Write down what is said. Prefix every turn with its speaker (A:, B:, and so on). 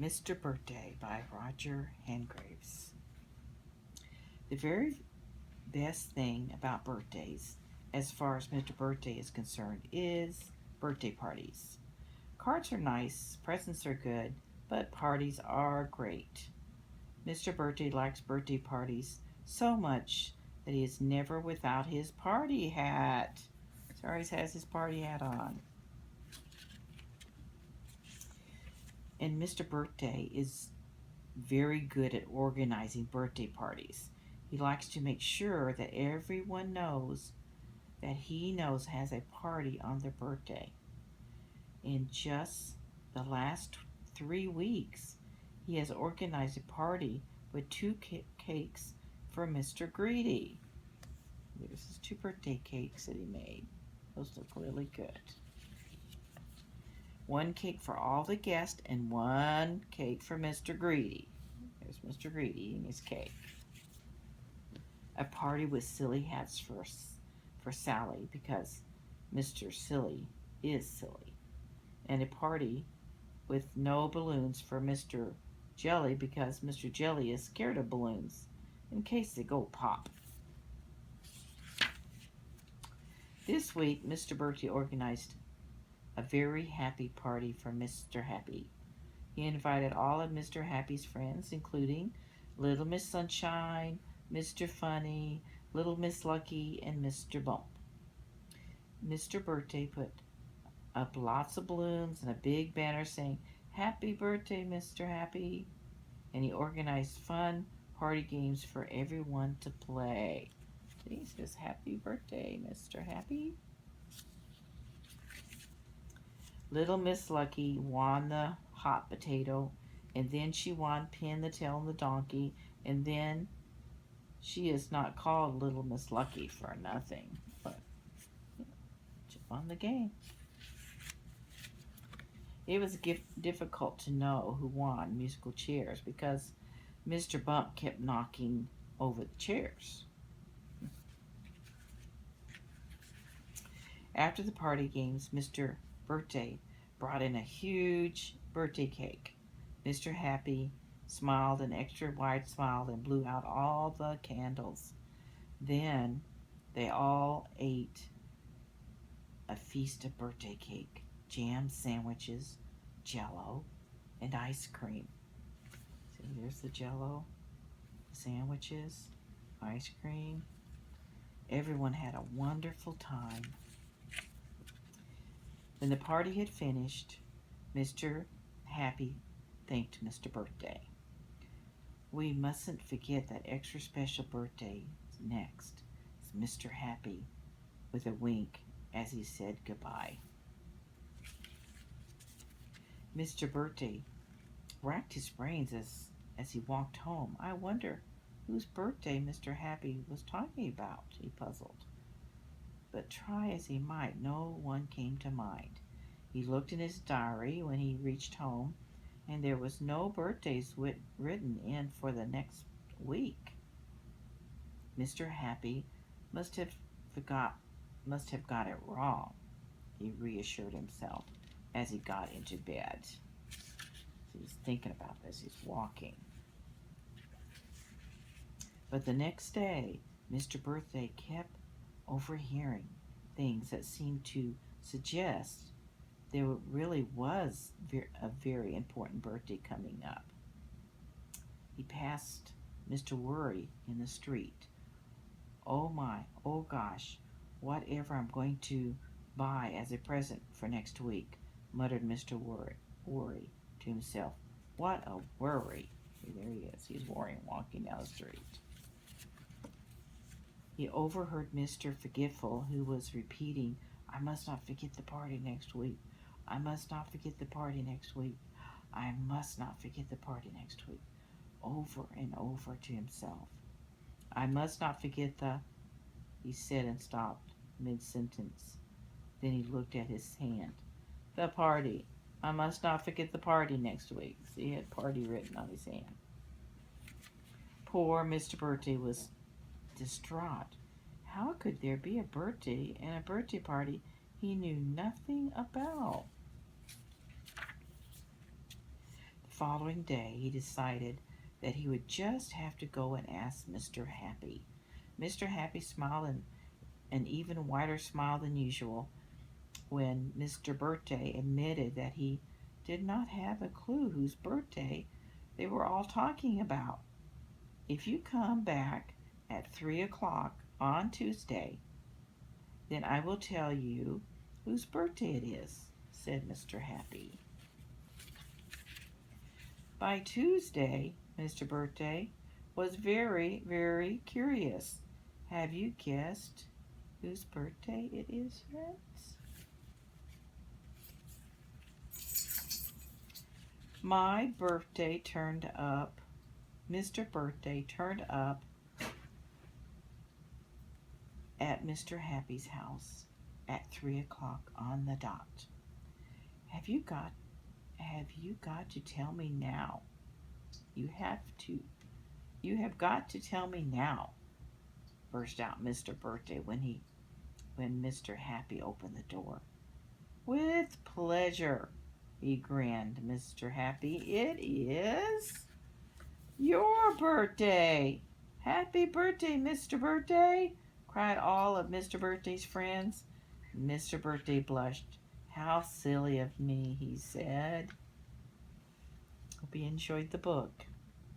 A: Mr. Birthday by Roger Hargreaves. The very best thing about birthdays, as far as Mr. Birthday is concerned, is birthday parties. Cards are nice, presents are good, but parties are great. Mr. Birthday likes birthday parties so much that he is never without his party hat. He always has his party hat on. And Mr. Birthday is very good at organizing birthday parties. He likes to make sure that everyone knows that he knows has a party on their birthday. In just the last 3 weeks, he has organized a party with two cakes for Mr. Greedy. There's his two birthday cakes that he made. Those look really good. One cake for all the guests and one cake for Mr. Greedy. There's Mr. Greedy eating his cake. A party with silly hats for Sally because Mr. Silly is silly. And a party with no balloons for Mr. Jelly because Mr. Jelly is scared of balloons in case they go pop. This week, Mr. Birthday organized a very happy party for Mr. Happy. He invited all of Mr. Happy's friends, including Little Miss Sunshine, Mr. Funny, Little Miss Lucky, and Mr. Bump. Mr. Birthday put up lots of balloons and a big banner saying, "Happy birthday, Mr. Happy." And he organized fun party games for everyone to play. He says, "Happy birthday, Mr. Happy." Little Miss Lucky won the hot potato, and then she won Pin the Tail on the Donkey, and then she is not called Little Miss Lucky for nothing, but she won the game. It was difficult to know who won musical chairs because Mr. Bump kept knocking over the chairs. After the party games, Mr. Birthday brought in a huge birthday cake. Mr. Happy smiled an extra wide smile and blew out all the candles. Then they all ate a feast of birthday cake, jam sandwiches, jello, and ice cream. See, there's the jello, sandwiches, ice cream. Everyone had a wonderful time. When the party had finished, Mr. Happy thanked Mr. Birthday. "We mustn't forget that extra special birthday next," said Mr. Happy with a wink as he said goodbye. Mr. Birthday racked his brains as he walked home. "I wonder whose birthday Mr. Happy was talking about," he puzzled. But try as he might, no one came to mind. He looked in his diary when he reached home, and there was no birthdays written in for the next week. Mr. Happy must have got it wrong, he reassured himself as he got into bed. So he's thinking about this, he's walking. But the next day, Mr. Birthday kept overhearing things that seemed to suggest there really was a very important birthday coming up. He passed Mr. Worry in the street. "Oh my, oh gosh, whatever I'm going to buy as a present for next week," muttered Mr. Worry to himself. "What a worry." There he is. He's worrying walking down the street. He overheard Mr. Forgetful, who was repeating, "I must not forget the party next week. I must not forget the party next week. I must not forget the party next week," over and over to himself. "I must not forget he said and stopped mid-sentence. Then he looked at his hand. "The party. I must not forget the party next week." See, he had party written on his hand. Poor Mr. Birthday was distraught. How could there be a birthday and a birthday party he knew nothing about? The following day, he decided that he would just have to go and ask Mr. Happy. Mr. Happy smiled an even wider smile than usual when Mr. Birthday admitted that he did not have a clue whose birthday they were all talking about. If you come back at 3 o'clock on Tuesday, then I will tell you whose birthday it is, said Mr. Happy. By Tuesday, Mr. Birthday was very, very curious. Have you guessed whose birthday it is, friends? My birthday turned up. Mr. Birthday turned up at Mr. Happy's house at 3 o'clock on the dot. Have you got to tell me now? You have got to tell me now, burst out Mr. Birthday when Mr. Happy opened the door. With pleasure, he grinned, Mr. Happy. It is your birthday. Happy birthday, Mr. Birthday, cried all of Mr. Birthday's friends. Mr. Birthday blushed. How silly of me, he said. Hope you enjoyed the book.